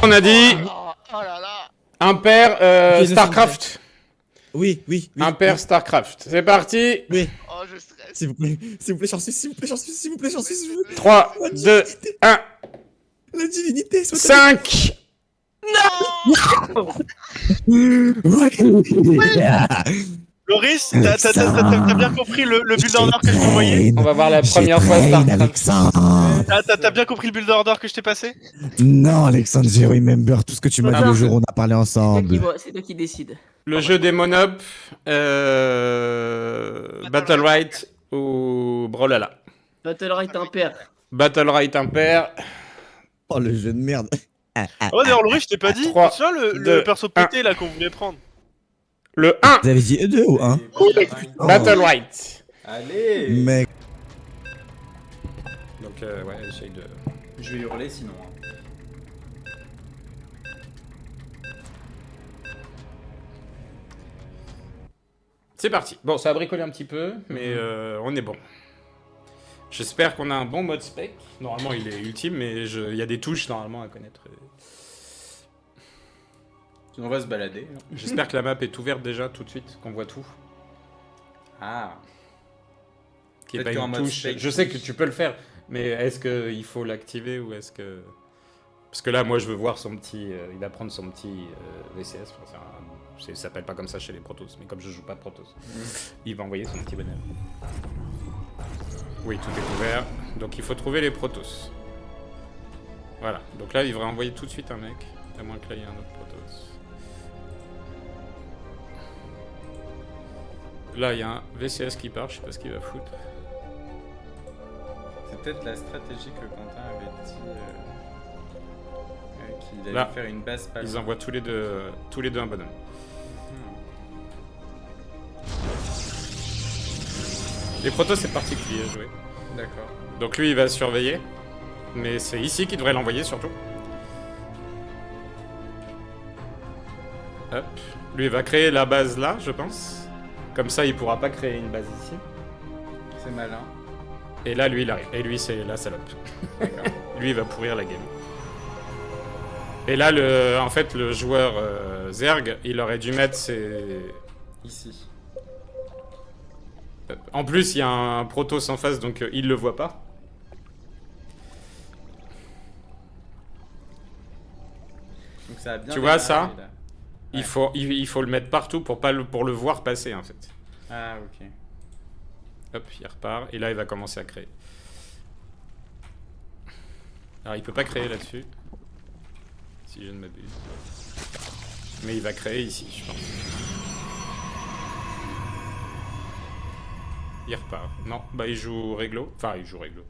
on a dit Oh là là. impair Starcraft. Oui. Impair Starcraft. C'est parti. Oui. Oh, je stresse. S'il vous plaît, j'en suis, s'il vous plaît, j'en suis. 3, 2, 1, La divinité soit 5. Loris, t'as bien compris le build order que je t'envoyais? On va voir la première fois Starcraft. T'as bien compris le build order que je t'ai passé? Non, Alexandre, je remember tout ce que tu m'as dit le jour où on a parlé ensemble. C'est toi qui décide. Le jeu des Monop, Battle Right ou Brawlhalla. Battle Right impair. Battle Right impair. Oh, le jeu de merde. Oh, d'ailleurs, Loris, je t'ai pas dit. 3, Tu vois le 2, perso pété là qu'on voulait prendre? Le 1. Vous avez dit 2 ou 1? Battle Right. Allez. Mec. Donc ouais, essaye de... Je vais hurler sinon. C'est parti. Bon, ça a bricolé un petit peu, mais on est bon. J'espère qu'on a un bon mode spec. Normalement, il est ultime, mais il y a des touches normalement à connaître. On va se balader. J'espère que la map est ouverte déjà tout de suite, qu'on voit tout. Ah. Qu'il n'y ait Peut-être pas qu'en une mode touche. spec, Je sais que tu peux le faire, mais est-ce qu'il faut l'activer ou est-ce que... Parce que là, moi, je veux voir son petit... il va prendre son petit VCS. Enfin, ça s'appelle pas comme ça chez les Protoss, mais comme je joue pas Protoss, il va envoyer son petit bonhomme. Oui, tout est ouvert. Donc il faut trouver les Protoss. Voilà. Donc là, il devrait envoyer tout de suite un mec. À moins que là, il y ait un autre Protoss. Là, il y a un VCS qui part. Je sais pas ce qu'il va foutre. C'est peut-être la stratégie que Quentin avait dit qu'il allait Là, faire une base pas ils loin. envoient tous les deux un bonhomme. Les Protoss, c'est particulier à jouer. D'accord. Donc lui, il va surveiller. Mais c'est ici qu'il devrait l'envoyer, surtout. Hop. Lui, il va créer la base là, je pense. Comme ça, il pourra pas créer une base ici. C'est malin. Et là, lui, il arrive. Et lui, c'est la salope. Lui, il va pourrir la game. Et là, en fait, le joueur Zerg, il aurait dû mettre ses... Ici. En plus, il y a un Protoss en face, donc il le voit pas. Donc ça a bien Tu vois démarré, ça là. Il faut le mettre partout pour le voir passer, en fait. Ah, ok. Hop, il repart. Et là, il va commencer à créer. Alors, il peut pas créer là-dessus. Si je ne m'abuse. Mais il va créer ici, je pense. Il repart. Non, bah il joue réglo. Enfin, il joue réglo.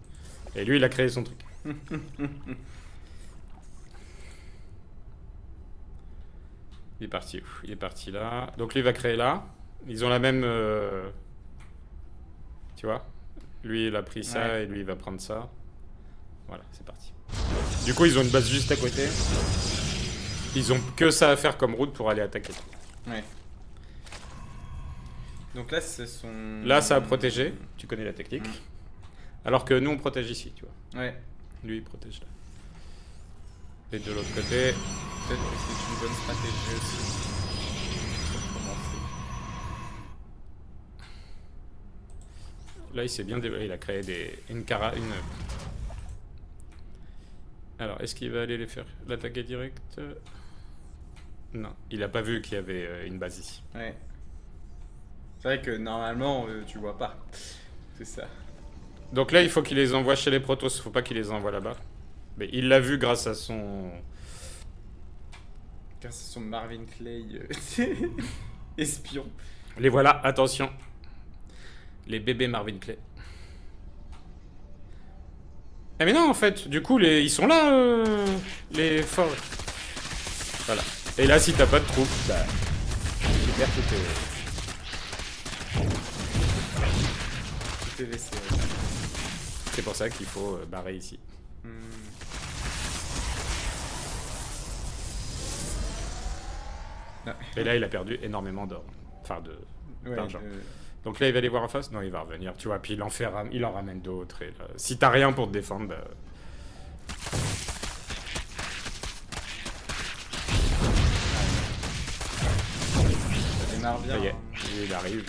Et lui, il a créé son truc. Il est parti où? Il est parti là. Donc lui, il va créer là. Ils ont la même... Tu vois? Lui, il a pris ça et lui, il va prendre ça. Voilà, c'est parti. Du coup, ils ont une base juste à côté. Ils ont que ça à faire comme route pour aller attaquer. Ouais. Donc là, c'est son... Là, ça a protégé. Tu connais la technique. Alors que nous, on protège ici, tu vois. Ouais. Lui, il protège là. Et de l'autre côté... Peut-être que c'est une bonne stratégie aussi. Pour commencer. Là, il s'est bien développé. Il a créé une... Alors, est-ce qu'il va aller les faire l'attaquer direct? Non, il a pas vu qu'il y avait une base ici. Ouais. C'est vrai que normalement, tu vois pas. C'est ça. Donc là, il faut qu'il les envoie chez les Protoss. Faut pas qu'il les envoie là-bas. Mais il l'a vu grâce à son... Grâce à son Marvin Clay espion. Les voilà, attention. Les bébés Marvin Clay. Eh mais non, en fait, du coup, ils sont là, les forts. Voilà. Et là, si t'as pas de troupes, bah... tu perds tout tes... TVC. C'est pour ça qu'il faut barrer ici. Et là, il a perdu énormément d'or. Enfin, d'argent. Donc là, il va les voir en face? Non, il va revenir, tu vois. Puis il en ramène d'autres. Et là, si t'as rien pour te défendre, bah... démarre bien. Ça y est, hein. il arrive.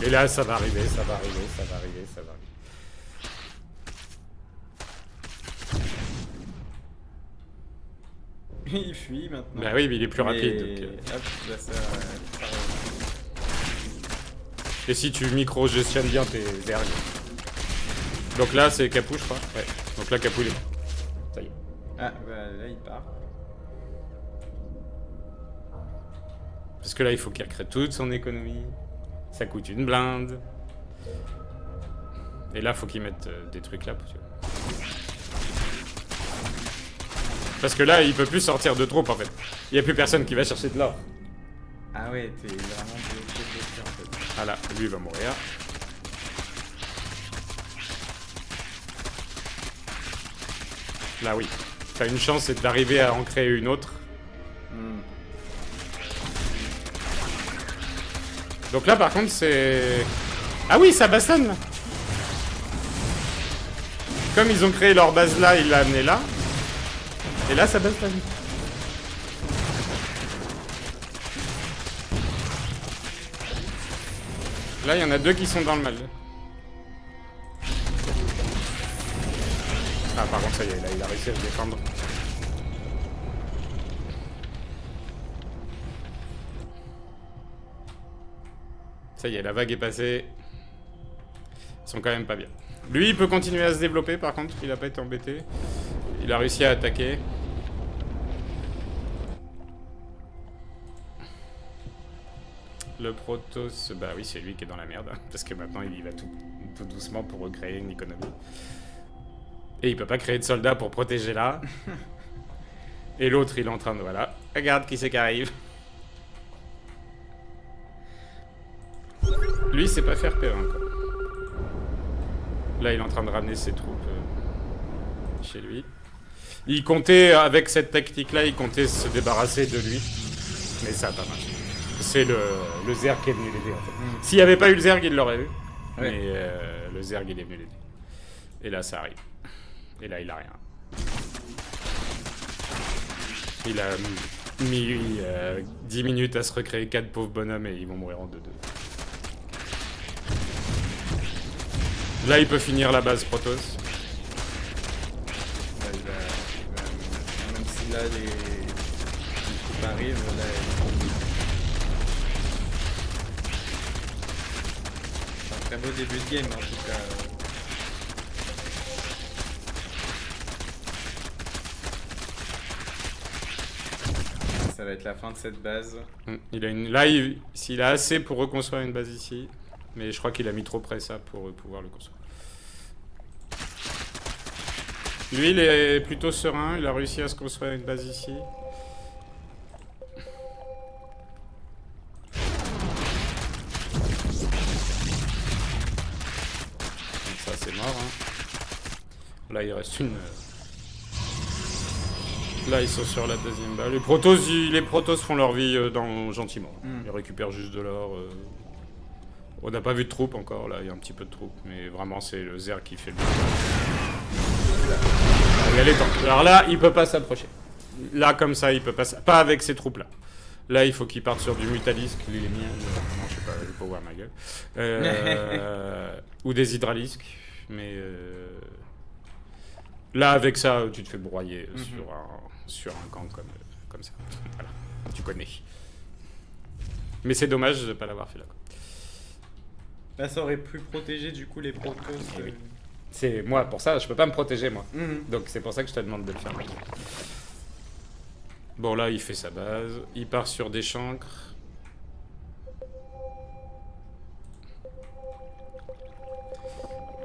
Et là, ça va arriver, ça va arriver, ça va arriver, ça va arriver. Il fuit maintenant. Bah oui, mais il est plus rapide. Mais- Donc, Hop, là, ça revient. Et si tu micro-gestionnes bien tes zergs. Donc là, c'est Capou, je crois. Ouais. Donc là, Capou, il est mort. Ça y est. Ah, bah là, il part. Parce que là, il faut qu'il recrée toute son économie. Ça coûte une blinde. Et là, faut qu'il mette des trucs là. Parce que là, il peut plus sortir de troupes, en fait. Il y a plus personne qui va chercher de l'or. Ah ouais, t'es vraiment bloqué en fait. Ah là, lui, il va mourir. Là, oui. T'as une chance, c'est d'arriver à en créer une autre. Hmm. Donc là, par contre, c'est... Ah oui, ça bastonne, là. Comme ils ont créé leur base là, il l'a amené là. Et là, ça bastonne. Là, il y en a deux qui sont dans le mal. Ah, par contre, ça y est, là, il a réussi à se défendre. Ça y est, la vague est passée. Ils sont quand même pas bien. Lui, il peut continuer à se développer, par contre, il a pas été embêté. Il a réussi à attaquer. Le Protoss, bah oui, c'est lui qui est dans la merde, parce que maintenant il y va tout doucement pour recréer une économie. Et il peut pas créer de soldats pour protéger là. Et l'autre, il est en train de... Voilà. Regarde qui c'est qui arrive. Lui, c'est pas faire peur encore. Là, il est en train de ramener ses troupes chez lui. Il comptait, avec cette tactique-là, il comptait se débarrasser de lui. Mais ça a pas marché. C'est le Zerg qui est venu l'aider, en fait. S'il n'y avait pas eu le Zerg, il l'aurait eu. Ouais. Mais le Zerg, il est venu l'aider. Et là, ça arrive. Et là, il a rien. Il a mis 10 minutes à se recréer 4 pauvres bonhommes et ils vont mourir en 2-2. Là, il peut finir la base Protoss. Là, même si là les troupes arrivent, là. C'est un très beau début de game en tout cas. Ça va être la fin de cette base. Il a une... Là, s'il a assez pour reconstruire une base ici. Mais je crois qu'il a mis trop près ça pour pouvoir le construire. Lui, il est plutôt serein. Il a réussi à se construire une base ici. Donc ça, c'est mort. Hein. Là, il reste une... Là, ils sont sur la deuxième balle. Les Protoss font leur vie gentiment. Ils récupèrent juste de l'or. On n'a pas vu de troupes encore, là, il y a un petit peu de troupes, mais vraiment c'est le Zerg qui fait le... Il y a les tanks. Alors là, il peut pas s'approcher. Là, comme ça, il peut pas... Pas avec ces troupes-là. Là, il faut qu'il parte sur du Mutalisk, les miens... Non, je sais pas, je vais pas voir ma gueule. Ou des Hydralisques, mais... Là, avec ça, tu te fais broyer sur un camp comme ça. Voilà, tu connais. Mais c'est dommage de ne pas l'avoir fait là, quoi. Là, ça aurait pu protéger du coup les Protoss. Eh oui. C'est moi, pour ça, je peux pas me protéger, moi. Mhm. Donc c'est pour ça que je te demande de le faire. Bon, là, il fait sa base. Il part sur des chancres.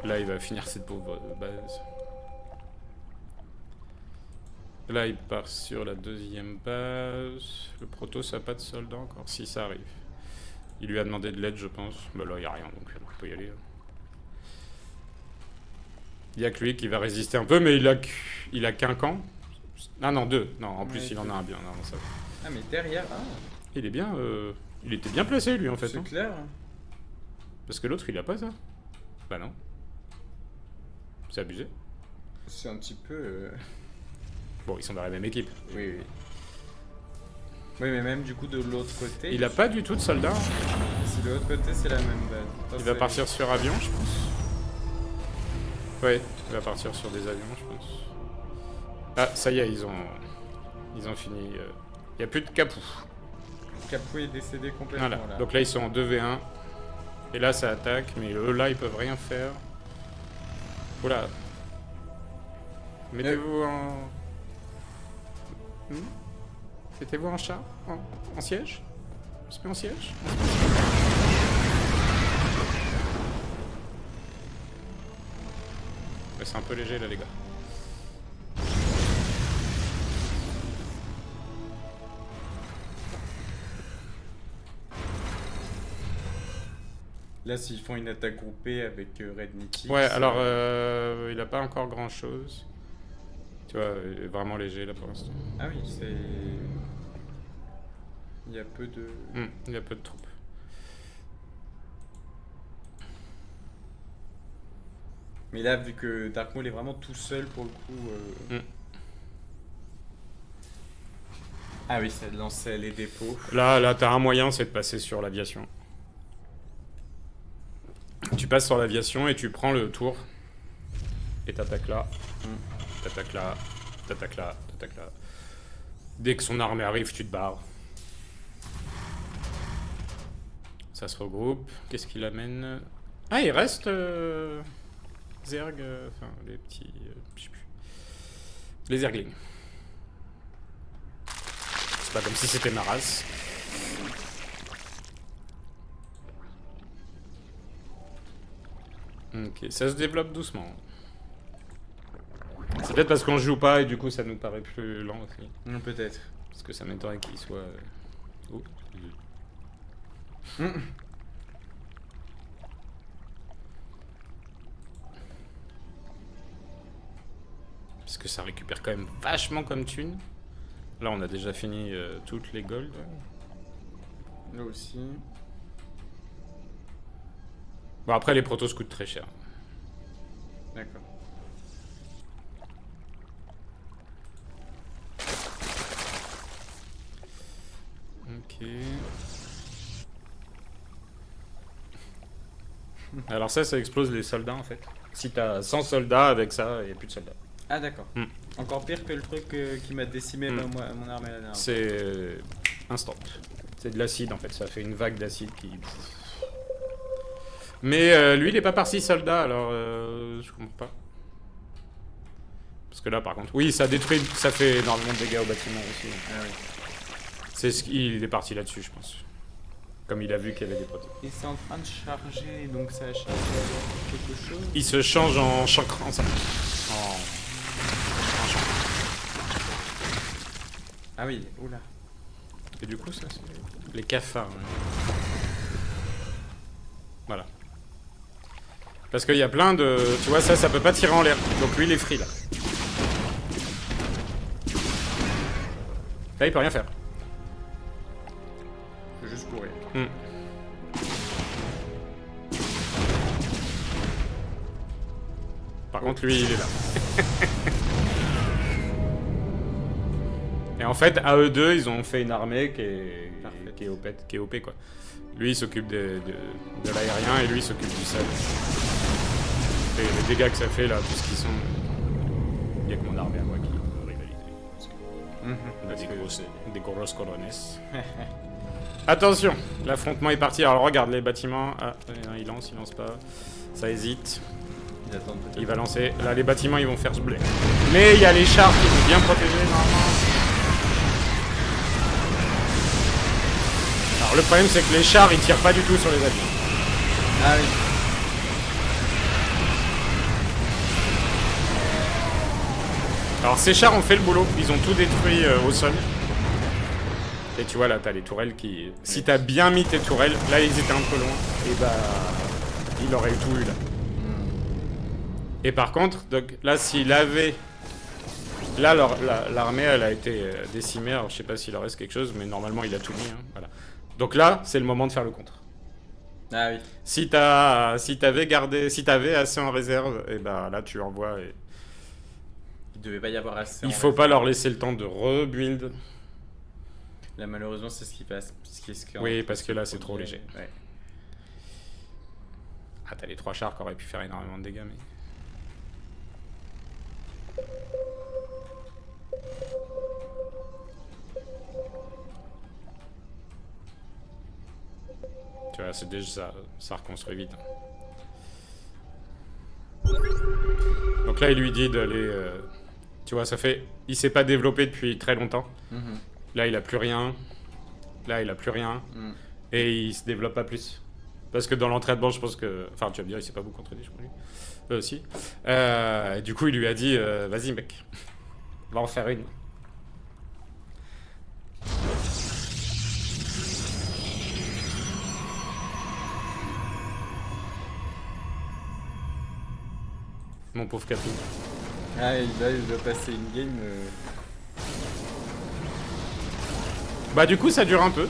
Là, il va finir cette pauvre base. Là, il part sur la deuxième base. Le Protoss a pas de soldats encore. Si, ça arrive. Il lui a demandé de l'aide, je pense. Bah là, il n'y a rien, donc on peut y aller. Il n'y a que lui qui va résister un peu, mais il a qu'un camp. Ah non, deux. Non, en plus, Ouais, il en a un bien. Non, ça va. Ah, mais derrière, Il est bien... Il était bien placé, lui, en fait. c'est Hein. clair. Parce que l'autre, il a pas ça. Bah non. C'est abusé. C'est un petit peu... Bon, ils sont dans la même équipe. Oui, oui. Oui, mais même du coup de l'autre côté. Il a pas du tout de soldats. Si de l'autre côté, c'est la même base. Il va partir sur avion, je pense. Ouais, il va partir sur des avions, je pense. Ah, ça y est, ils ont fini. Il n'y a plus de Capou. Capou est décédé complètement Voilà. là. Donc là, ils sont en 2v1. Et là, ça attaque, mais eux, là, ils peuvent rien faire. Oula. Mettez-vous en... Mettez-vous en chat, en siège. On se met en siège. Ouais, c'est un peu léger là, les gars. Là, s'ils font une attaque groupée avec Red Nitix... Ouais, alors il a pas encore grand chose. Tu vois, il est vraiment léger là pour l'instant. Ah oui, c'est... Il y a peu de... Il y a peu de troupes. Mais là, vu que Dark Maul est vraiment tout seul pour le coup... Ah oui, ça lançait les dépôts. Là, t'as un moyen, c'est de passer sur l'aviation. Tu passes sur l'aviation et tu prends le tour. Et t'attaques là. T'attaques là. T'attaques là. T'attaques là. Dès que son armée arrive, tu te barres. Ça se regroupe. Qu'est-ce qu'il amène? Ah, il reste... Zerg... Enfin, les petits... je sais plus. Les Zerglings. C'est pas comme si c'était ma race. Ok, ça se développe doucement. C'est peut-être parce qu'on joue pas et du coup ça nous paraît plus lent aussi. Peut-être. Parce que ça m'étonnerait qu'il soit... Oh. Parce que ça récupère quand même vachement comme thune. Là on a déjà fini toutes les golds. Là aussi. Bon après les protos coûtent très cher. D'accord. Ok. Alors ça explose les soldats en fait. Si t'as 100 soldats avec ça, il n'y a plus de soldats. Ah d'accord. Encore pire que le truc qui m'a décimé mon armée la dernière fois. C'est instant. C'est de l'acide en fait, ça fait une vague d'acide qui... Mais lui il est pas par 6 soldats alors je comprends pas. Parce que là par contre, oui ça détruit, ça fait énormément de dégâts au bâtiment aussi. Ah oui. C'est ce qu'il est parti là-dessus je pense. Comme il a vu qu'il y avait des protos. Et c'est en train de charger, donc ça charge quelque chose. Il se change en chancre, en ça. Ah oui, oula. Et du coup ça c'est les cafards. Ouais. Voilà. Parce qu'il y a plein de... Tu vois ça peut pas tirer en l'air. Donc lui il est free là. Là il peut rien faire. Je peux juste courir. Par contre lui il est là. Et en fait à eux deux ils ont fait une armée qui est OP quoi. Lui il s'occupe de l'aérien et lui il s'occupe du sol. Et les dégâts que ça fait là, tout ce qu'ils sont... Il n'y a que mon armée à moi qui peut rivaliser. Parce que on a des grosses colones. Attention, l'affrontement est parti. Alors regarde les bâtiments. Ah, il lance pas. Ça hésite. Il va lancer. Là les bâtiments ils vont faire ce blé. Mais il y a les chars qui vont bien protéger normalement. Alors le problème c'est que les chars ils tirent pas du tout sur les avions. Ah oui. Alors ces chars ont fait le boulot, ils ont tout détruit au sol. Et tu vois là t'as les tourelles qui... Si t'as bien mis tes tourelles, là ils étaient un peu loin, et bah... Il aurait tout eu là. Et par contre, donc, là s'il avait... Là l'armée elle a été décimée, alors je sais pas s'il en reste quelque chose, mais normalement il a tout mis. Hein, voilà. Donc là c'est le moment de faire le contre. Ah oui. Si t'avais assez en réserve, et bah là tu envoies et... Il devait pas y avoir assez. Il faut pas leur laisser le temps de rebuild. Là, malheureusement, c'est ce qui passe. Oui, parce que là, c'est trop léger. Ouais. Ah, t'as les 3 chars qui auraient pu faire énormément de dégâts, mais... Tu vois, c'est déjà ça reconstruit vite. Donc là, il lui dit d'aller... tu vois, ça fait... Il s'est pas développé depuis très longtemps. Là, il a plus rien. Là, il a plus rien. Et il se développe pas plus. Parce que dans l'entraînement, je pense que... Enfin, tu vas me dire, il s'est pas beaucoup entraîné, je crois, lui. Aussi. Du coup, il lui a dit, vas-y, mec. Va en faire une. Mon pauvre Capou. Ah, là, il doit passer une game. Bah, du coup, ça dure un peu.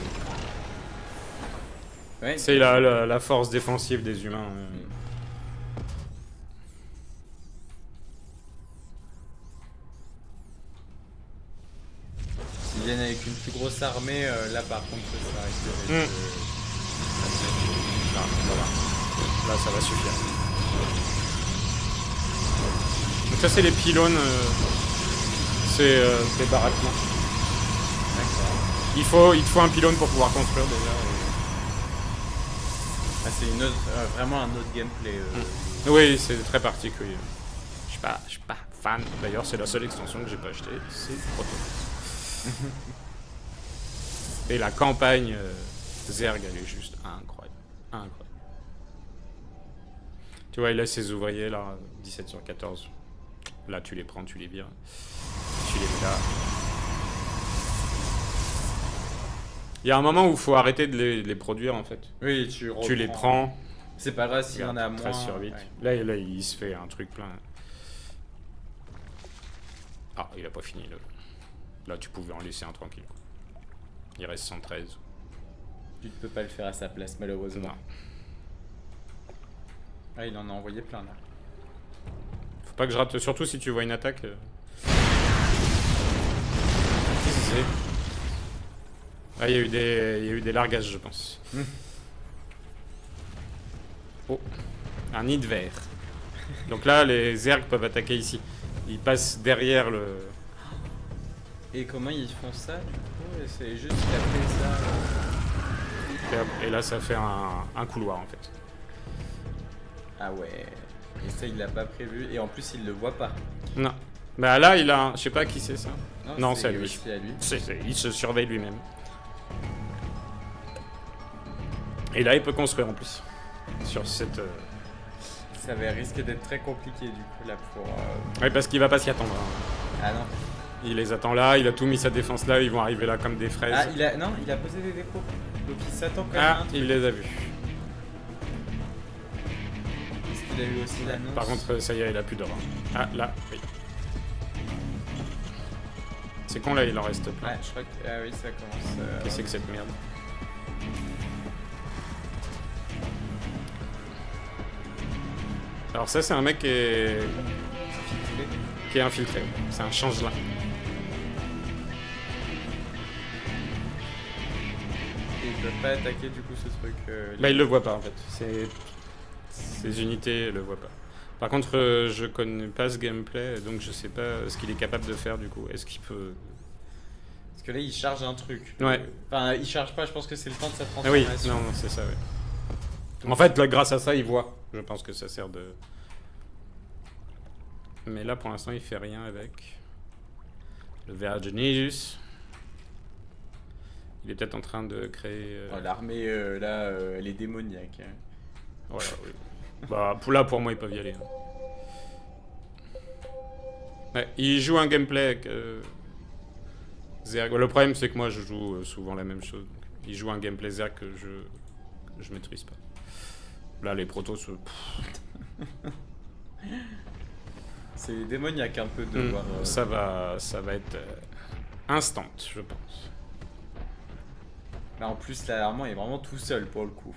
Ouais. C'est la force défensive des humains. S'ils viennent avec une plus grosse armée, là par contre, ça risque de... Là, ça va suffire. Donc ça, c'est les pylônes. C'est des baraquements. D'accord. Il te faut un pylône pour pouvoir construire déjà. Ah, c'est une autre, vraiment un autre gameplay. Oui, c'est très particulier. Je suis pas fan. D'ailleurs, c'est la seule extension que j'ai pas achetée. C'est Proto. Et la campagne Zerg, elle est juste incroyable. Incroyable. Tu vois, il a ses ouvriers là, 17 sur 14. Là, tu les prends, tu les vires. Tu les mets là. Il y a un moment où il faut arrêter de les produire en fait. Oui, Tu les prends. C'est pas grave s'il y en a moins. 13 sur 8. Ouais. Là, il se fait un truc plein. Ah, il a pas fini là. Là, tu pouvais en laisser un tranquille. Il reste 113. Tu ne peux pas le faire à sa place, malheureusement. Non. Ah, il en a envoyé plein là. Faut pas que je rate, surtout si tu vois une attaque. Qu'est-ce que c'est ? Ah, il y a eu des largages, je pense. Oh, un nid de verre. Donc là, les Zergs peuvent attaquer ici. Ils passent derrière le... Et comment ils font ça, du coup? C'est juste qu'après ça... Et là, ça fait un couloir, en fait. Ah ouais... Et ça, il l'a pas prévu. Et en plus, il le voit pas. Non. Bah là, il a... Je sais pas qui c'est, ça. Non, c'est à lui. C'est à lui. Il se surveille lui-même. Et là, il peut construire, en plus. Sur cette... Ça va risquer d'être très compliqué, du coup, là, pour... Ouais, parce qu'il va pas s'y attendre. Hein. Ah non. Il les attend là, il a tout mis sa défense là, ils vont arriver là comme des fraises. Ah, non, il a posé des dépôts. Donc il s'attend quand même à un truc. Il les a vus. Est-ce qu'il a eu aussi l'annonce? Par contre, ça y est, il a plus d'or. Ah, là, oui. C'est con, là, il en reste plein. Ouais, je crois que... Ah oui, ça commence... Qu'est-ce que c'est que cette merde? Alors ça, c'est un mec qui est infiltré. C'est un changelin. Et ils peuvent pas attaquer du coup ce truc. Bah, il le voit pas en fait. Ces unités le voient pas. Par contre, je connais pas ce gameplay, donc je sais pas ce qu'il est capable de faire du coup. Est-ce qu'il peut... Parce que là, il charge un truc. Ouais. Enfin, il charge pas, je pense que c'est le temps de sa Ah oui, transformation. non, c'est ça, ouais. En fait, là, grâce à ça, il voit. Je pense que ça sert de... Mais là, pour l'instant, il fait rien avec. Le Vergenius. Il est peut-être en train de créer... Oh, l'armée, là, elle est démoniaque. Hein. Voilà, oui. Bah, pour moi, ils peuvent y aller. Hein. Ouais, il joue un gameplay avec... Zerg. Le problème, c'est que moi, je joue souvent la même chose. Donc, il joue un gameplay Zerg que je maîtrise pas. Là, les protos... C'est démoniaque un peu de voir... Ça va être instant, je pense. Là, en plus, là, Armand est vraiment tout seul pour le coup.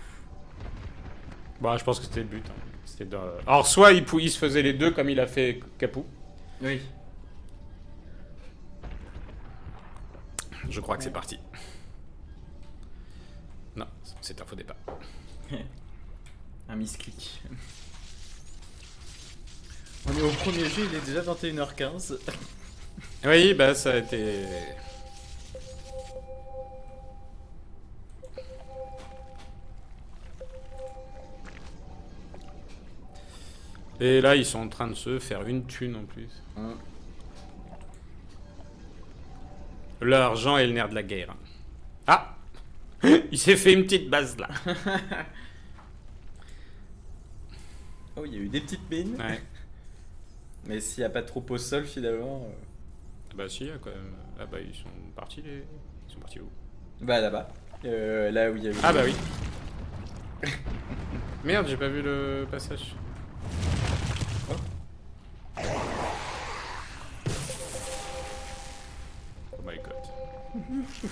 Bah, je pense que c'était le but. Hein. C'était de... Alors, soit il se faisait les deux comme il a fait Capou. Oui. Je crois que c'est parti. Non, c'est un faux départ. Un misclick. On est au premier jeu, il est déjà 21h15. Oui, bah ça a été... Et là, ils sont en train de se faire une thune en plus. L'argent est le nerf de la guerre. Ah! Il s'est fait une petite base là. Oh, il y a eu des petites mines. Ouais. Mais s'il n'y a pas trop au sol finalement. Bah si, il y a quand même... Ah bah ils sont partis les... Ils sont partis où? Bah là-bas. Là où il y a eu. Ah bah oui. Merde, j'ai pas vu le passage. Oh my god.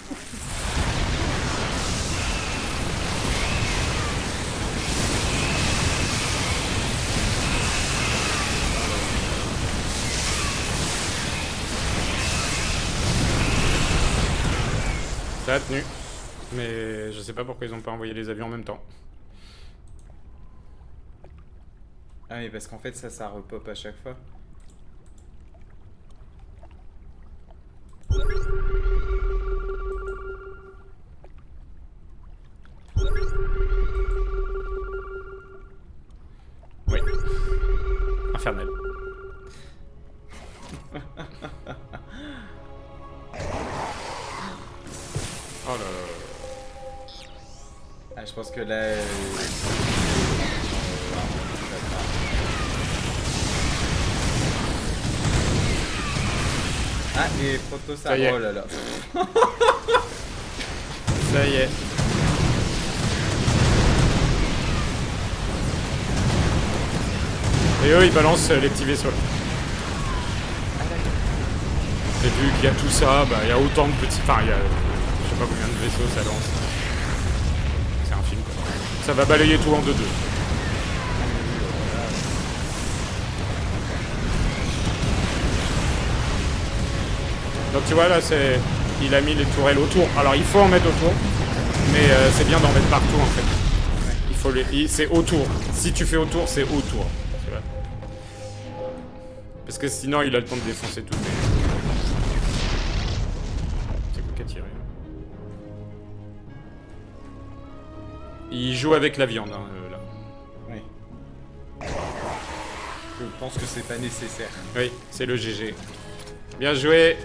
Ça a tenu. Mais je sais pas pourquoi ils ont pas envoyé les avions en même temps. Ah mais parce qu'en fait ça repop à chaque fois. Oui. Infernal. Oh là là. Ah je pense que là... Ah et Proto ça... Ça y est. Oh là là. Ça y est. Et eux ils balancent les petits vaisseaux là. Et vu qu'il y a tout ça, bah il y a autant de petits... Enfin il y a... Je sais pas combien de vaisseaux ça lance. C'est un film quoi. Ça va balayer tout en 2-2. Donc tu vois là c'est... Il a mis les tourelles autour. Alors il faut en mettre autour. Mais c'est bien d'en mettre partout en fait. Il faut les... C'est autour. Si tu fais autour, c'est autour. Tu vois. Parce que sinon il a le temps de défoncer tout. C'est quoi qui a tiré? Il joue avec la viande hein, là. Oui. Je pense que c'est pas nécessaire. Oui, c'est le GG. Bien joué.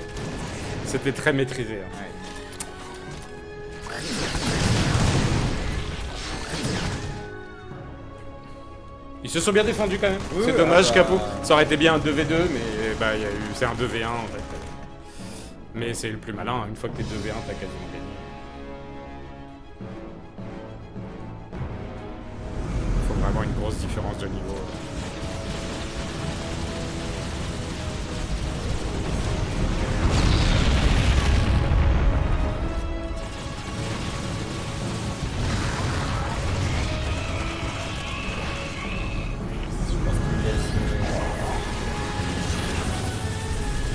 C'était très maîtrisé. Hein. Ouais. Ils se sont bien défendus quand même. Oui, C'est oui, dommage, bah... Capot. Ça aurait été bien un 2v2, mais bah, y a eu... c'est un 2v1 en fait. Mais c'est le plus malin, hein. Une fois que t'es 2v1, t'as quasiment gagné. Faut vraiment une grosse différence de niveau.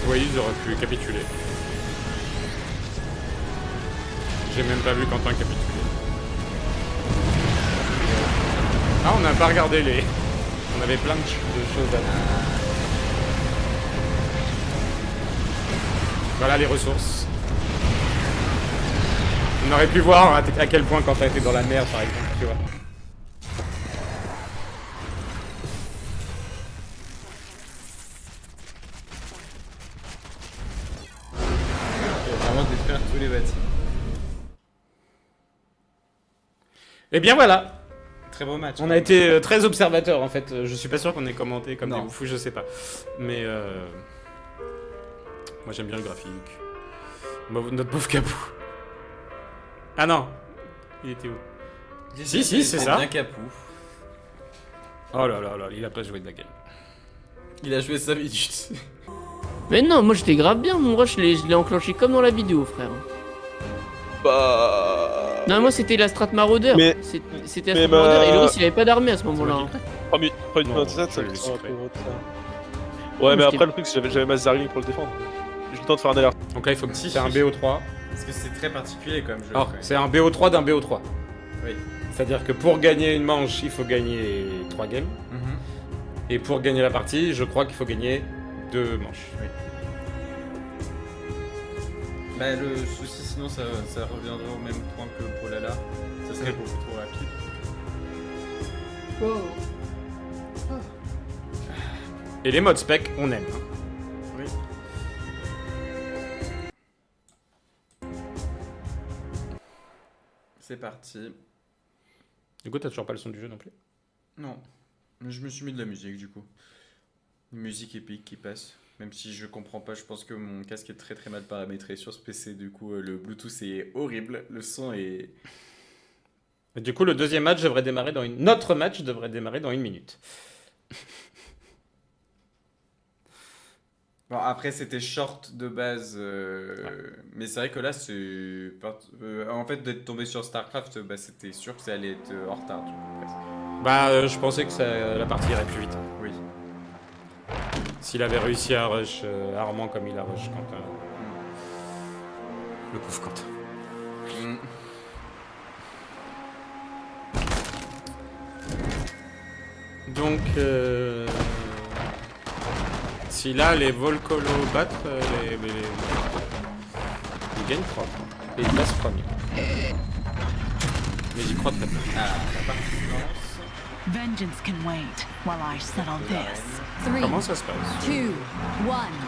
Oui, ils auraient pu capituler. J'ai même pas vu Quentin capituler. Ah, on n'a pas regardé les... On avait plein de choses à... Voilà les ressources. On aurait pu voir à quel point Quentin était dans la merde, par exemple, tu vois. Vraiment détruire tous les bâtiments. Et bien voilà. Très beau match. On a été très observateurs en fait. Je suis pas sûr qu'on ait commenté comme Non. des fous, je sais pas. Mais moi j'aime bien le graphique. Notre pauvre Capou. Ah non. Il était où? Si, c'est ça. Bien Capou. Oh là là là, il a pas joué de la game. Il a joué 5 minutes. Mais non, moi j'étais grave bien, mon rush, je l'ai enclenché comme dans la vidéo, frère. Bah. Non, moi c'était la strat maraudeur. Mais- C'était la mais strat maraudeur et bah- Loris il avait pas d'armée à ce moment-là. hein. 3 minutes Non, 27, ça je me l'ai semble un secret. peu haut, ça. Ouais, mais je après, t'ai- le truc, c'est que j'avais ma Zarling pour le défendre. J'ai eu le temps de faire un alerte. Donc là il faut que c'est un BO3. Parce que c'est très particulier quand même. Alors c'est un BO3 d'un BO3. Oui. C'est-à-dire que pour gagner une manche, il faut gagner 3 games. Mhm. Et pour gagner la partie, je crois qu'il faut gagner 2 manches. Oui. Bah le souci sinon ça reviendrait au même point que Brawlhalla. Ça serait beaucoup trop rapide. Et les modes spec, on aime. Hein. Oui. C'est parti. Du coup, t'as toujours pas le son du jeu non plus? Non. Je me suis mis de la musique du coup. Une musique épique qui passe. Même si je comprends pas, je pense que mon casque est très très mal paramétré sur ce PC. Du coup, le Bluetooth est horrible. Le son est... Et du coup, le deuxième match devrait démarrer dans une... Notre match devrait démarrer dans 1 minute. Bon, après, c'était short de base. Mais c'est vrai que là, c'est... en fait, d'être tombé sur StarCraft, bah, c'était sûr que ça allait être en retard. Du coup, presque. Bah, je pensais que la partie irait plus vite. Oui. S'il avait réussi à rush Armand comme il a rush Quentin. Le pauvre Quentin. Mm. Donc, si là les Volcolo battent, ils gagnent 3. Et ils passent premier. Mais j'y crois très peu. Ah, la partie lance. Vengeance can wait while I settle this. 3, Comment ça se passe? 2, 1,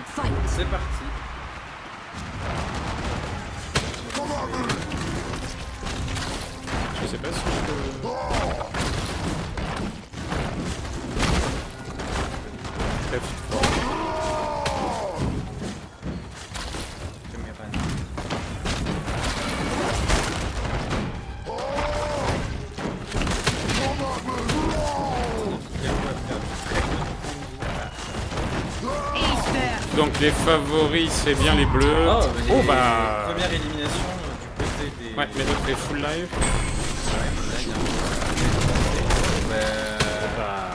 fight. C'est parti. Je sais pas si je peux... F3. Je mets pas. Donc les favoris, c'est bien les bleus. Oh, bah... Première élimination du côté des... Ouais, mais donc les full live. Bah...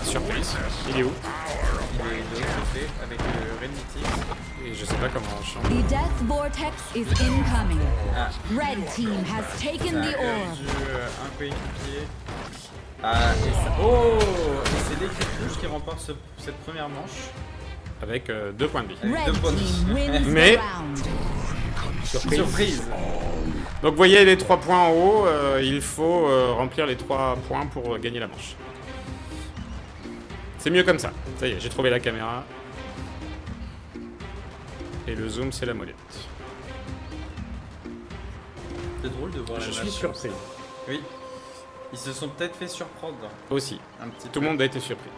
Surprise. Il est où? Il est de l'autre côté avec Red Mythics. Et je sais pas comment on change. The Death Vortex is incoming. Ah, Red team has taken the orb. perdu un coéquipier. Ah, et ça... Oh, et c'est l'équipe rouge qui remporte cette première manche. Avec 2 points de vie. Avec Red 2 points de vie. team wins Mais- the round. Surprise. Donc vous voyez les 3 points en haut, il faut remplir les 3 points pour gagner la manche. C'est mieux comme ça. Ça y est, j'ai trouvé la caméra. Et le zoom, c'est la molette. C'est drôle de voir la Je suis nation. surpris. Oui. Ils se sont peut-être fait surprendre Aussi. un petit Tout le monde a été surpris.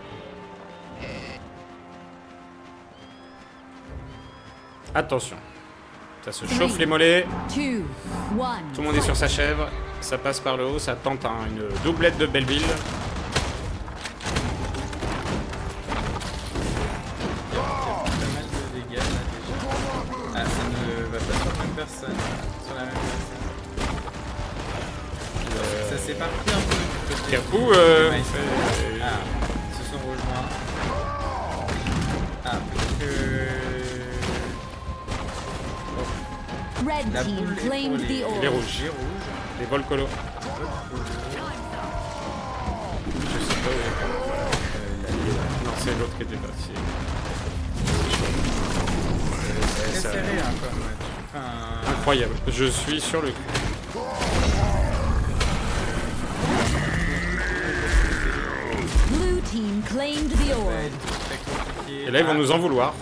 Attention. Ça se chauffe les mollets. 2, 1. Tout le monde est sur sa chèvre. Ça passe par le haut. Ça tente une doublette de Belleville. Pas mal de dégâts là déjà. Ah, ça ne va pas sur la même personne. Sur la même personne. Ça s'est parti un peu du côté. Capou, Ouais, Ah, ils se sont rejoints. Ah, peut-être que. Red La team boule est pour claimed the Les orb. rouges. Les rouges. Les Volcolo. Je sais pas où Non, c'est l'autre qui était parti. Très Ça- serré, hein, comme match. Enfin, Incroyable. Je suis sur le cul. Blue team claimed the ça va orb. être très compliqué. Et là, ils vont nous en vouloir.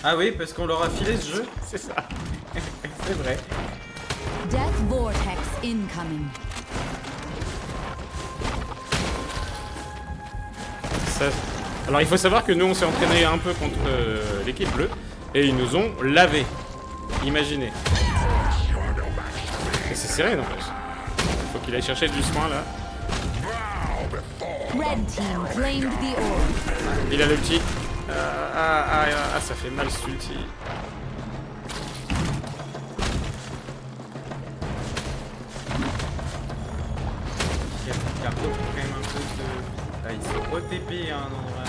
Ah oui, parce qu'on leur a filé ce jeu. C'est ça. C'est vrai. Death Vortex incoming. Ça- Alors, il faut savoir que nous, on s'est entraîné un peu contre l'équipe bleue. Et ils nous ont lavé. Imaginez. Et c'est serré, n'empêche. Faut qu'il aille chercher du soin, là. Red team claimed the orb. Il a l'ulti. Ça fait mal cet ulti. Carto fait quand même un peu de... Ah, il s'est OTP à un endroit.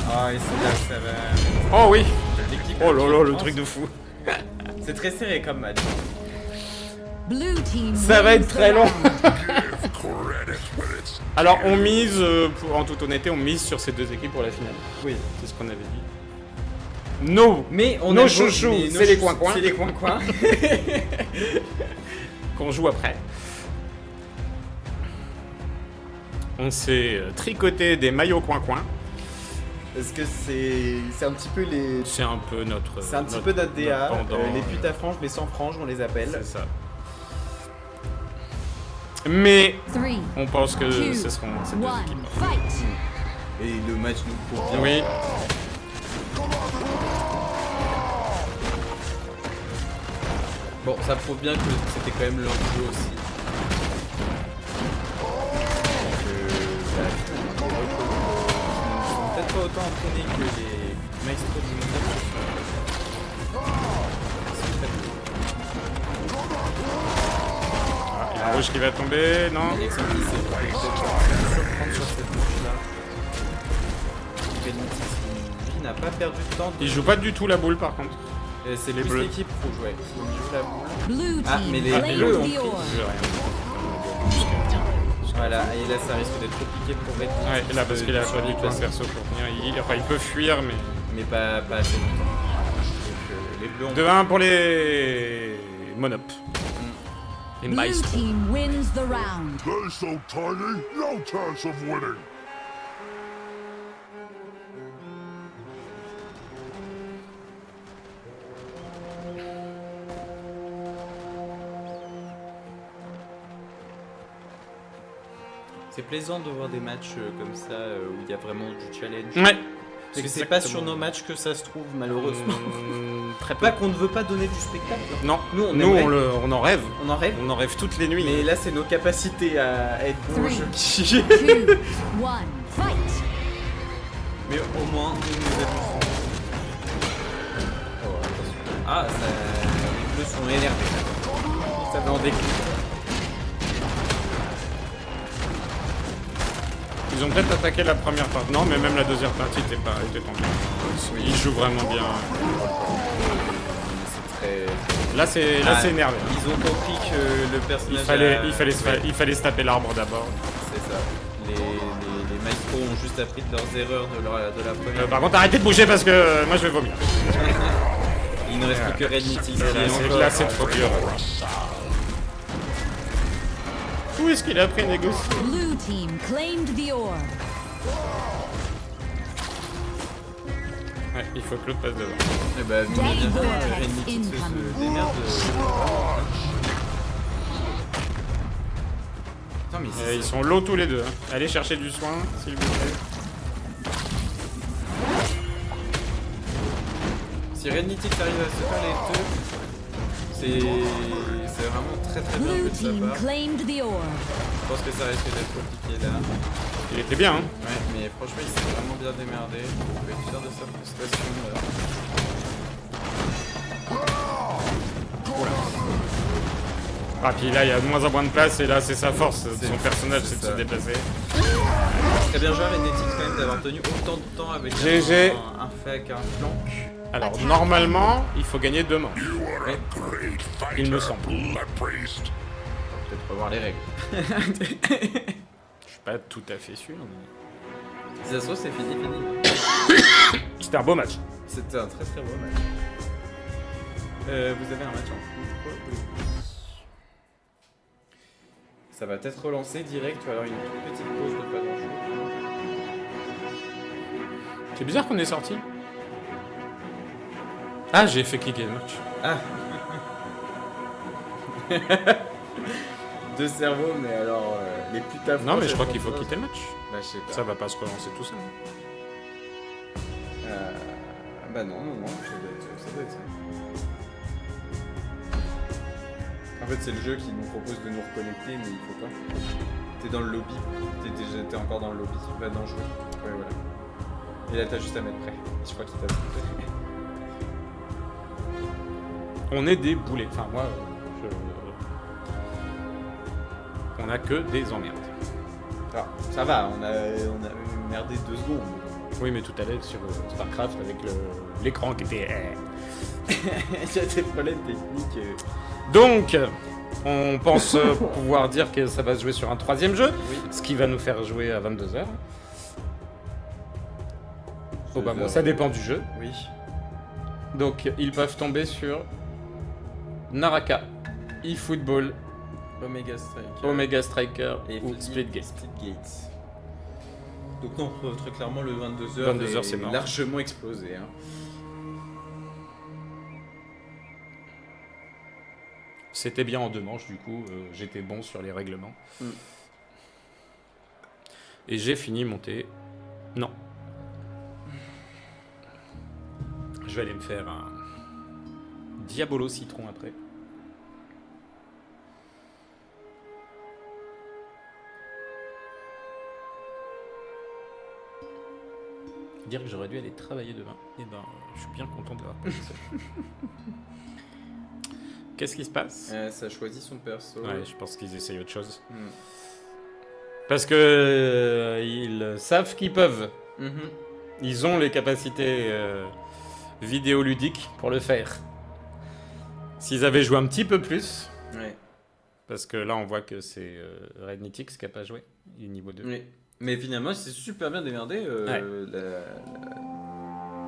Oh, et c'est là que ça va... Oh oui. L'équipe Oh là là, le France. truc de fou. C'est très serré comme match. Blue team Ça va wins être the très long. round. Alors on mise, en toute honnêteté, on mise sur ces deux équipes pour la finale. Oui. C'est ce qu'on avait dit. No, Mais on nos a chouchous, mais c'est les coins-coins. C'est les coins-coins. Qu'on joue après. On s'est tricoté des maillots coin-coin. Parce que c'est un petit peu les... C'est un peu notre. C'est un petit peu notre DA. pendant, Les putes à franges, mais sans franges, on les appelle. C'est ça. Mais 3, on pense que 2, ce seront ces deux 1, équipes. fight! Et le match nous prouve bien. Oui. Bon, ça prouve bien que c'était quand même leur jeu aussi. Ils sont peut-être pas autant entraînés que les maestros du mondial. Ah, il y a un rouge qui va tomber, non? Alexandre qui s'est peut-être surprendre sur cette manche-là. Lui n'a pas perdu de temps. Il joue pas du tout la boule par contre. C'est les plus bleus. l'équipe rouge, ouais. Il joue la boule. Blue Ah, team mais les claimed bleus ont the pris. orb. Je veux rien. Voilà, et là ça risque d'être compliqué pour Red. Ouais, là parce qu'il a pas du tout un perso pour venir. Enfin, il peut fuir, mais. pas assez longtemps. Donc les bleus ont 2-1 pour les Monop. Les Blue Maestros. team wins the round. They're so tiny, no chance of winning. C'est plaisant de voir des matchs comme ça où il y a vraiment du challenge. Ouais. Parce que c'est pas sur nos matchs que ça se trouve malheureusement. Très peu. Pas qu'on ne veut pas donner du spectacle. Non, Nous, on nous aimerait. on en rêve. On en rêve. On en rêve toutes les nuits. Mais là c'est nos capacités à être bons au jeu qui... 2, 1, fight! Mais au moins nous nous amusons. Oh, attention. Ah, ça... les bleus sont énervés. Ça va en déclin. Ils ont peut-être attaqué la première partie. Non, mais même la deuxième partie était pas tendue. Ils jouent vraiment bien. C'est très... Là, c'est énervé. Ils ont compris que le personnage... Il fallait se taper l'arbre d'abord. C'est ça. Les maestros ont juste appris de leurs erreurs de la première. Par contre, arrêtez de bouger parce que moi je vais vomir. Il ne reste plus que Red Mythic. Là, c'est trop dur. Où est-ce qu'il a pris négocier? Blue team claimed the orb. Ouais, il faut que l'autre passe devant. Eh bah, vous voyez bien, Red Mythic se démerde. Putain, mais c'est Ils sont low tous les deux. Hein. Allez chercher du soin, s'il vous plaît. Si Red Mythic arrive à se faire les deux, c'est vraiment très bien Blue joué de team sa part. claimed the orb. Je pense que ça risque d'être compliqué là. Il était bien, hein. Ouais, mais franchement, il s'est vraiment bien démerdé. Il peut être fier de sa prestation. Ah, puis là, il y a de moins en moins de place, et là, c'est sa force. C'est- Son personnage, c'est de ça. se déplacer. Très bien joué Renetix quand même d'avoir tenu autant de temps avec GG. un fake, un flanc. Alors, normalement, il faut gagner 2 manches. Ouais. Il me semble. Peut-être revoir les règles. Je suis pas tout à fait sûr. Mais... Si ça se trouve, c'est fini. C'était un beau match. C'était un très beau match. Vous avez un match en cours. Oui. Ça va peut-être relancer direct, ou alors une toute petite pause de pas grand chose. C'est bizarre qu'on est sorti. Ah, j'ai fait cliquer le match. Ah. Deux cerveaux, mais alors les putains. Non, mais je crois qu'il faut quitter le match. Bah, je sais pas. Ça va pas se relancer tout seul. Bah non, ça doit être ça. En fait, c'est le jeu qui nous propose de nous reconnecter, mais il faut pas. T'es dans le lobby, t'es encore dans le lobby, va dans jouer. Ouais, voilà. Et là, t'as juste à mettre prêt. Je crois qu'il t'a prêt. On est des boulets. Enfin, moi, on a que des emmerdes. Ah, ça va, on a merdé 2 secondes. Oui, mais tout à l'heure sur StarCraft avec l'écran qui était. Il y a des problèmes techniques. Donc, on pense pouvoir dire que ça va se jouer sur un 3e jeu, Oui. ce qui va nous faire jouer à 22h. Oh bah bon, 22h. ça dépend du jeu. Oui. Donc, ils peuvent tomber sur Naraka, eFootball, Omega Strike. Omega Striker et ou Splitgate. Splitgate. Donc non, très clairement le 22h 22h, c'est mort. largement explosé. Hein. C'était bien en 2 manches, du coup, j'étais bon sur les règlements. Mm. Et j'ai fini mon thé. Non. Je vais aller me faire un Diabolo citron après. Dire que j'aurais dû aller travailler demain. Eh ben, je suis bien content de l'avoir pas fait ça. Qu'est-ce qui se passe? Ça choisit son perso. Ouais, je pense qu'ils essayent autre chose. Mm. Parce que ils savent qu'ils peuvent. Mhm. Ils ont les capacités vidéoludiques pour le faire. S'ils avaient joué un petit peu plus, Ouais. parce que là on voit que c'est Red Nitix qui a pas joué, il est niveau 2. Oui. Mais finalement, c'est super bien démerdé Ouais.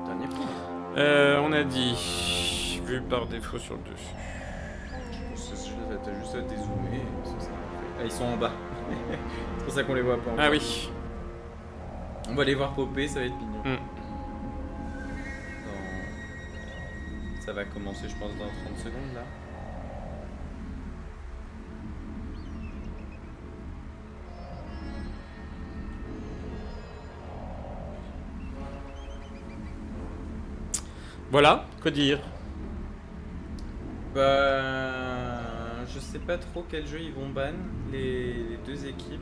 dernier point. On a dit vu par défaut sur le dessus. T'as juste à dézoomer. Et ça sera fait. Ah, ils sont en bas. C'est pour ça qu'on les voit pas. Ah oui. On va les voir popper, ça va être mignon. Mm. Ça va commencer, je pense, dans 30 secondes là. Voilà, que dire? Bah, je sais pas trop quel jeu ils vont ban, les deux équipes.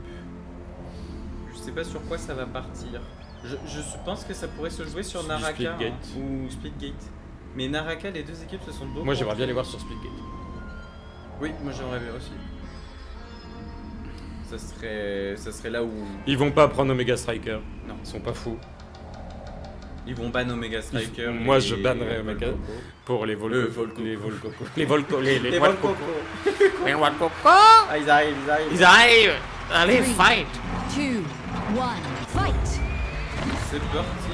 Je sais pas sur quoi ça va partir. Je pense que ça pourrait se jouer sur Du Naraka Splitgate. ou Splitgate. Mais Naraka, les deux équipes se sont beaucoup. Moi j'aimerais bien les voir sur Splitgate. Oui, moi j'aimerais bien aussi. Ça serait là où Ils vont pas prendre Omega Striker. Non. Ils sont pas fous. ils vont ban Omega Striker. Moi, et je bannerais Omega. Volcoco. Pour les Volcoco. Volcoco. Les Volcoco. Les Volcoco. Les Les Volcoco. Volcoco. Les Volcoco. Ah, ils arrivent. Ils arrivent. Allez, 3, fight. 2, 1, fight! C'est parti.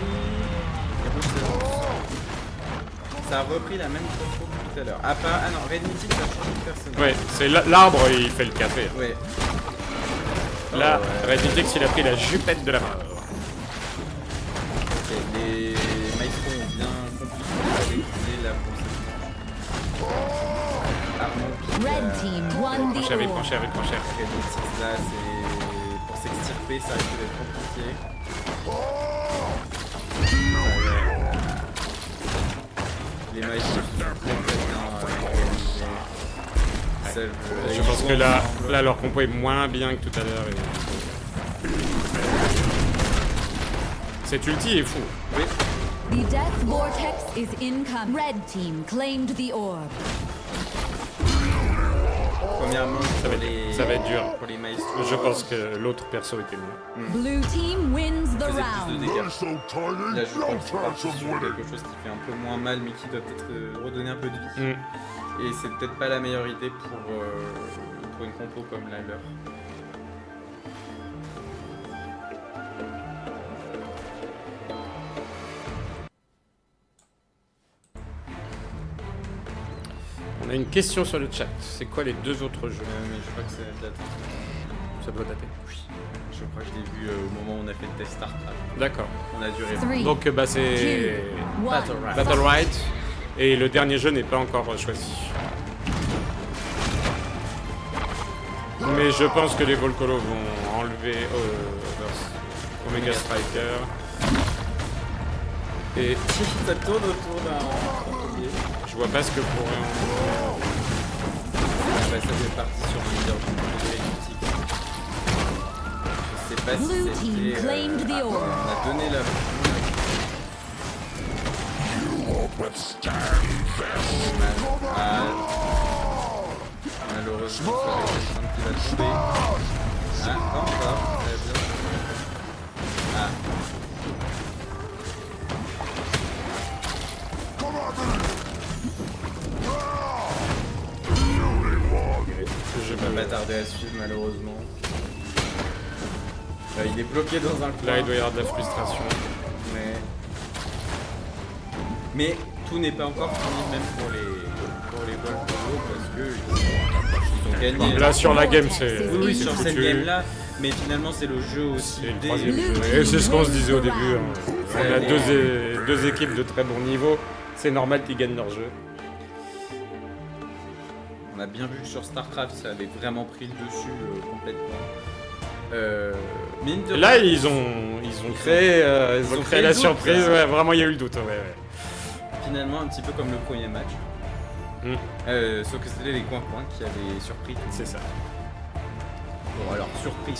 Ça a repris la même compo que tout à l'heure. Ah non, Red Mythic ça a changé de personnage. Ouais, c'est l'arbre, il fait le café. Ouais. Là, Oh, ouais. Red Nitix, il a pris la jupette de la mort. Ok, les maestros ont bien compris qu'il fallait utiliser la procédure. Red team won the Franchir, orb. franchir. Red Mythic là, c'est pour s'extirper, ça risque d'être compliqué. Les maestros sont très bien organisés. Je pense que là, leur compo est moins bien que tout à l'heure. Cet ulti est fou. Oui. The death vortex is income. Red team claimed the orb. Premièrement, Ça va être dur. pour les maestros. Je pense que l'autre perso était mieux. Blue team wins the faisait plus de round. dégâts. You're so tiny, Là, je crois no que c'est parti chance of sur winning. quelque chose qui fait un peu moins mal, mais qui doit peut-être redonner un peu de vie. Mm. Et c'est peut-être pas la meilleure idée pour une compo comme la leur. On a une question sur le chat. C'est quoi les deux autres jeux? Mais je crois que c'est date. Ça doit dater. Oui. Je crois que je l'ai vu au moment où on a fait le test StarCraft. D'accord. On a duré. 3, Donc bah c'est 2, 1. Battle Royale. Battle Royale et le dernier jeu n'est pas encore choisi. Mais je pense que les Volcolo vont enlever Omega Striker. Et Ça tourne autour d'un. je vois pas ce que pourrait en... Bah, ça fait partie sur un leader du jeu. Je sais pas Blue si team c'était. claimed the orb. On a donné la. Malheureusement, ça va être un qui va tomber. Ah, pas encore. Très bien. Ah. tarder à suivre malheureusement. Il est bloqué dans un coin. Là, il doit y avoir de la frustration. Mais tout n'est pas encore fini, même pour les Volcolo, parce que ils ont gagné. Là, sur la game, c'est. Oui, sur cette foutu. game-là, mais finalement, c'est le jeu aussi. C'est le troisième jeu. Et c'est ce qu'on se disait au début. Hein. On a deux équipes de très bon niveau. C'est normal qu'ils gagnent leur jeu. On a bien vu que sur StarCraft, ça avait vraiment pris le dessus complètement. Mine de Là, rien, ils ont créé créé la le doute, surprise. là. Ouais, vraiment, il y a eu le doute. Ouais. finalement, un petit peu comme le premier match. Sauf que c'était les coins-coins qui avaient surpris. C'est ça. Bon, alors surpris,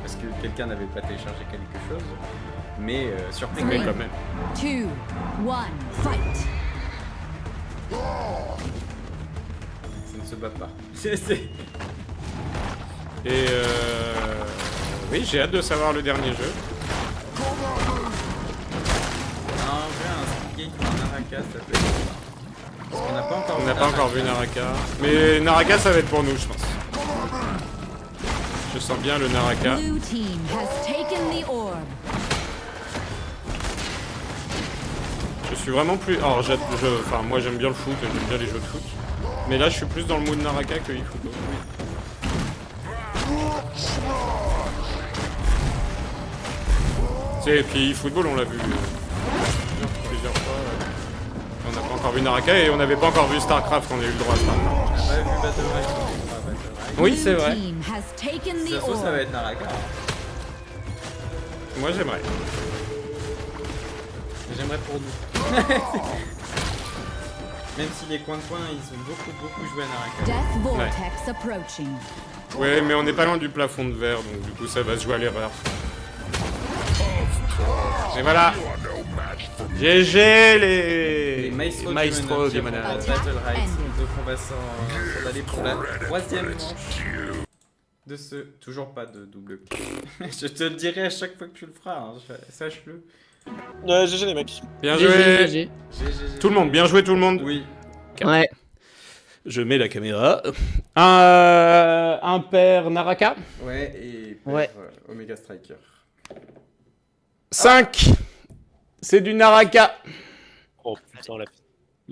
parce que quelqu'un n'avait pas téléchargé quelque chose, mais surpris Mais quand même. 2, 1, fight. Ça ne se bat pas. Et oui, j'ai hâte de savoir le dernier jeu. En vrai, un Skate ou un Naraka, ça peut être sympa. Parce qu'on n'a pas encore On n'a pas encore vu Naraka. Mais Naraka, ça va être pour nous, je pense. Je sens bien le Naraka. Blue team has taken the orb. Je suis vraiment plus... Alors, enfin, moi j'aime bien le foot, j'aime bien les jeux de foot. Mais là, je suis plus dans le mood Naraka que eFootball. Et puis eFootball, on l'a vu plusieurs fois. On n'a pas encore vu Naraka et on n'avait pas encore vu StarCraft, on a eu le droit à StarCraft. On n'a pas vu Battle Royale. Oui, c'est vrai. Blue team has taken Ça the se trouve, ça va orb. être Naraka. Moi, j'aimerais. J'aimerais pour nous. Même si les coins-coins, ils ont beaucoup joué à Naraka. Death vortex approaching. Ouais, mais on n'est pas loin du plafond de verre, donc du coup, ça va se jouer à l'erreur. Et voilà. GG les maestros du Mana. Battle Rights. Donc on va s'en aller pour la troisième manche de ce... Toujours pas de double kill. Je te le dirai à chaque fois que tu le feras, hein. Sache-le. GG les mecs. Bien joué. GG. Tout le monde, bien joué tout le monde. Oui. Ouais. Je mets la caméra. Un paire Naraka. Ouais, et Ouais. Omega Striker. 5. C'est du Naraka. Oh putain, la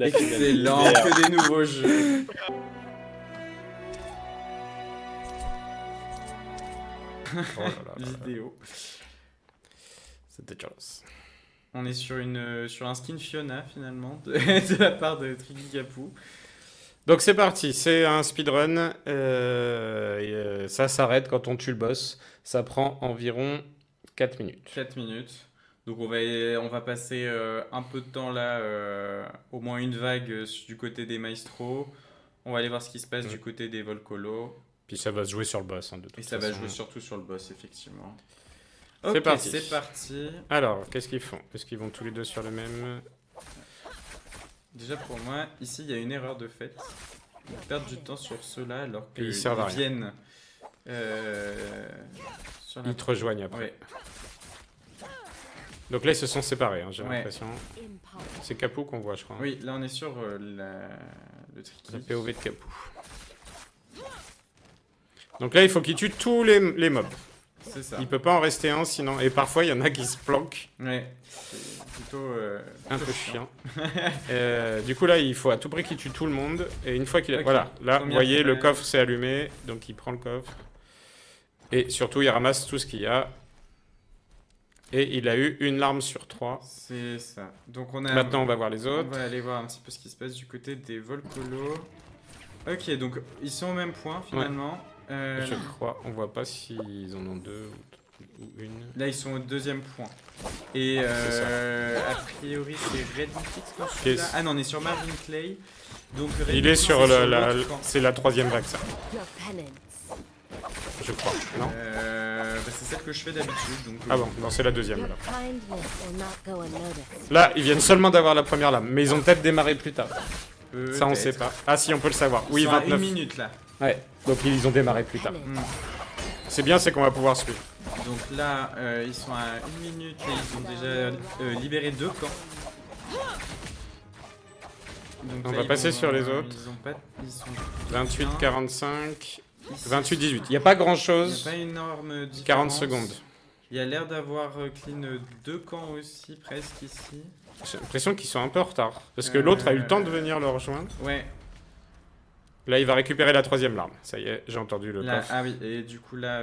finale. Excellent, que des nouveaux jeux. Oh là là. Vidéo. C'était Charles. On est sur un skin Fiona finalement, de la part de Tricky Capou. Donc c'est parti, c'est un speedrun. Ça s'arrête quand on tue le boss. Ça prend environ 4 minutes. 4 minutes. Donc on va passer un peu de temps là, au moins une vague du côté des maestros. On va aller voir ce qui se passe du côté des Volcolo. Puis ça va se jouer sur le boss. Hein, de toute Et ça façon. va jouer surtout sur le boss, effectivement. C'est Ok, parti. c'est parti. Alors, qu'est-ce qu'ils font? Est-ce qu'ils vont tous les deux sur le même? Déjà pour moi, ici il y a une erreur de fait. Ils perdent du temps sur ceux-là alors Et ils qu'ils servent à rien. viennent sur la... Ils te rejoignent après. Ouais. Donc là, ils se sont séparés, hein, j'ai Ouais. l'impression. C'est Capou qu'on voit, je crois. Oui, là on est sur le tricky. La POV de Capou. Donc là, il faut qu'il tue tous les mobs. C'est ça. Il peut pas en rester un, sinon... Et parfois, il y en a qui se planquent. Ouais, c'est plutôt Un peu chiant. Du coup, là, il faut à tout prix qu'il tue tout le monde. Et une fois qu'il a... Ok. Voilà, là, vous Combien voyez, fait le coffre s'est allumé. Donc, il prend le coffre. Et surtout, il ramasse tout ce qu'il y a. Et il a eu une larme sur 3. C'est ça. Donc on a... Maintenant, on va voir les On autres. va aller voir un petit peu ce qui se passe du côté des Volcolo. Ok, donc ils sont au même point finalement. Je crois. On voit pas s'ils en ont deux ou une. Là ils sont au deuxième point. Et C'est a priori c'est Red Fix quand je suis Qu'est-ce- là. Ah non, on est sur Marvin Clay. Donc Red Il est Fix, sur c'est l'autre camp. C'est la troisième vague, ça. Je crois. Non C'est celle que je fais d'habitude. Donc, Ah bon, non, c'est la deuxième alors. Là, ils viennent seulement d'avoir la première lame, mais ils ont peut-être démarré plus tard. Ça, on sait pas. Ah si, on peut le savoir. Oui, Ils sont à 29. 1 minute là. Ouais, donc ils ont démarré plus tard. C'est bien, c'est qu'on va pouvoir suivre. Donc là, ils sont à 1 minute et ils ont déjà libéré 2 camps. Donc On là, va ils passer vont- sur les autres. Ils sont 28, 45. ici, 28-18. Il n'y a pas il n'y grand-chose. a pas énorme différence. 40 secondes. Il y a l'air d'avoir clean 2 camps aussi, presque ici. J'ai l'impression qu'ils sont un peu en retard. Parce que l'autre a eu le temps de venir le rejoindre. Ouais. Là, il va récupérer la 3e larme. Ça y est, j'ai entendu le Là, coffre. ah oui, et du coup là,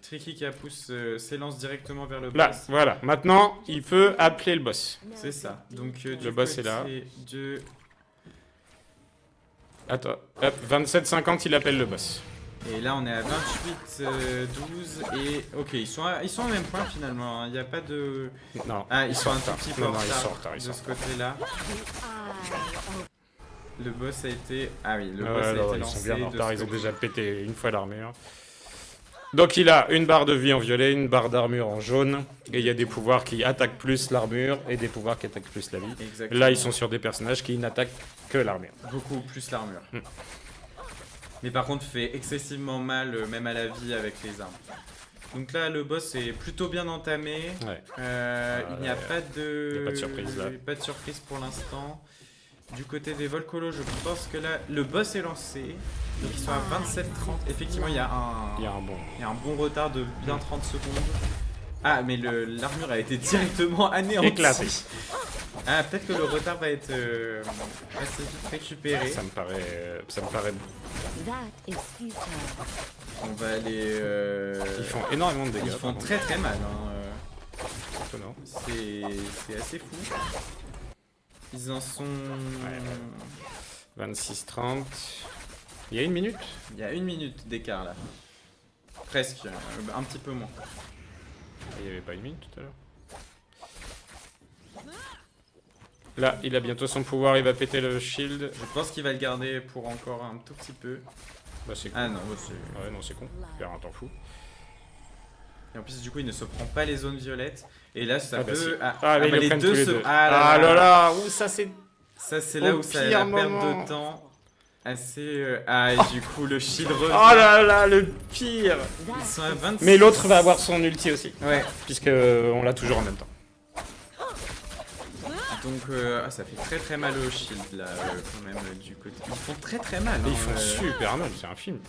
Tricky Capousse s'élance directement vers le boss. Là, voilà. Maintenant, il peut appeler le boss. C'est ça. Donc Le boss est là. De... Attends, hop, 27-50, il appelle le boss. Et là on est à 28, 12 et... Ok, ils sont au même point finalement, hein. Il n'y a pas de... Non, Ah, ils sont en un tout retard. petit peu Non, en non, ils retard sont en retard, ils sont de en ce côté-là. Le boss a été... Ah oui, le Ouais, boss a non, été ils lancé sont bien en de retard, ce ils ont côté. déjà pété une fois l'armure. Donc il a une barre de vie en violet, une barre d'armure en jaune, et il y a des pouvoirs qui attaquent plus l'armure et des pouvoirs qui attaquent plus la vie. Exactement. Là, ils sont sur des personnages qui n'attaquent que l'armure. Beaucoup plus l'armure. Mais par contre fait excessivement mal même à la vie avec les armes. Donc là le boss est plutôt bien entamé. Ouais. Il n'y a pas de... il y a pas de surprise, là. Pas de surprise pour l'instant. Du côté des Volcolo, je pense que là le boss est lancé. Donc ils sont à 27-30. Effectivement il y a Il y a un bon. un bon retard de bien 30 secondes. Ah mais l'armure a été directement anéantie. Éclaté. Ah peut-être que le retard va être assez vite récupéré. Ça me paraît bon. On va aller... Ils font énormément de dégâts. Ils font par très très mal. contre. Étonnant. C'est assez fou. Ils en sont... 26-30. Il y a 1 minute. Il y a 1 minute d'écart là. Presque, un petit peu moins. Il n'y avait pas 1 minute tout à l'heure. Là, il a bientôt son pouvoir, il va péter le shield. Je pense qu'il va le garder pour encore un tout petit peu. Bah c'est con. Ah non, bah, c'est... Ouais, non, c'est con. Faire un temps fou. Et en plus du coup il ne se prend pas les zones violettes. Et là ça Ah bah peut... si. Ah, Ah, mais ils bah, le prennent tous les deux. Ah là là, ouh, ça c'est... Ça c'est là Au où ça pire la perte moment. de temps. Assez... Ah et du coup le shield revient. Oh là là, le pire. Ils sont à 26. Mais l'autre va avoir son ulti aussi. Ouais. Puisque on l'a toujours en même temps. Donc ça fait très très mal au shield là quand même du côté. Ils font très très mal. Ils hein, font super mal, c'est un film.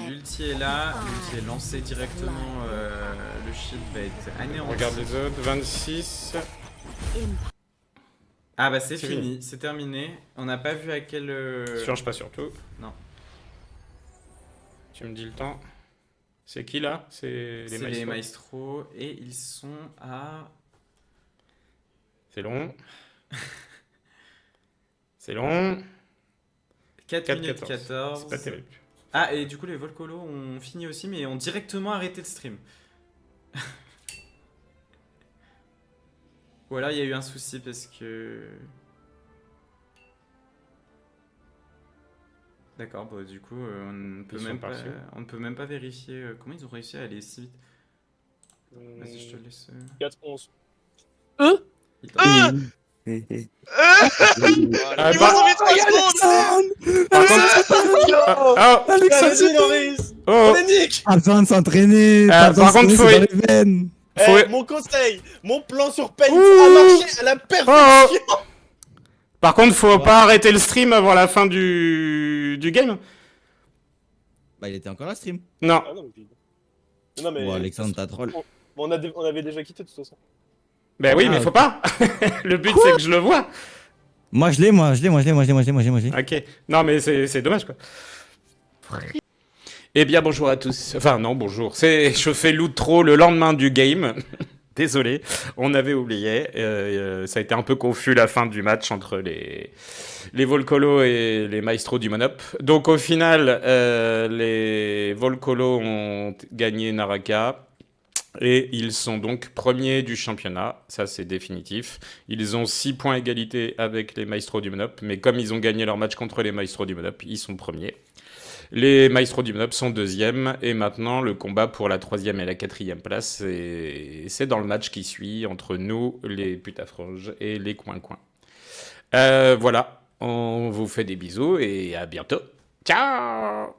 L'ulti est là, l'ulti est lancé directement, le shield va être anéanti. Regarde les autres, 26. Ah bah c'est C'est fini, c'est terminé. On n'a pas vu à quel... Change pas surtout. Non. Tu me dis le temps. C'est qui là? C'est C'est les maestros et ils sont à... C'est long. C'est long. 4 minutes 4-14. 14. C'est pas terrible. Ah et du coup les Volcolo ont fini aussi mais ont directement arrêté le stream. Ou alors il y a eu un souci parce que... D'accord, bah du coup on ne peut même pas vérifier comment ils ont réussi à aller si vite. Vas-y, je te laisse. 4-11. Ah, Il par- m'a mis 3 secondes. Par contre... Oh, Vas-y, Loris. oh, On est nique. Pas besoin de s'entraîner. par Pas besoin de contre, se faut- donner dans les veines. Faut- Mon conseil, mon plan sur Paint Ouh. a marché à la perfection. Par contre, faut pas arrêter le stream avant la fin du game. Bah, il était encore là, stream. Non. Ah non, mais... Bon, Alexandre, t'as troll. On avait déjà quitté de toute façon. Ben oui, Ah, mais ok. faut pas. Le but, c'est que je le vois. Moi, je l'ai. Ok. Non, mais c'est dommage, quoi. Eh bien, bonjour à tous. Enfin, non, bonjour. Je fais l'outro le lendemain du game. Désolé, on avait oublié. Ça a été un peu confus la fin du match entre les Volcolo et les Maestros du Monop. Donc, au final, les Volcolo ont gagné Naraka. Et ils sont donc premiers du championnat, ça c'est définitif. Ils ont 6 points égalité avec les Maestros du Monop, mais comme ils ont gagné leur match contre les Maestros du Monop, ils sont premiers. Les Maestros du Monop sont deuxièmes, et maintenant le combat pour la 3e et la 4e place, c'est dans le match qui suit entre nous, les putafranges, et les coins-coins. Voilà, on vous fait des bisous, et à bientôt. Ciao!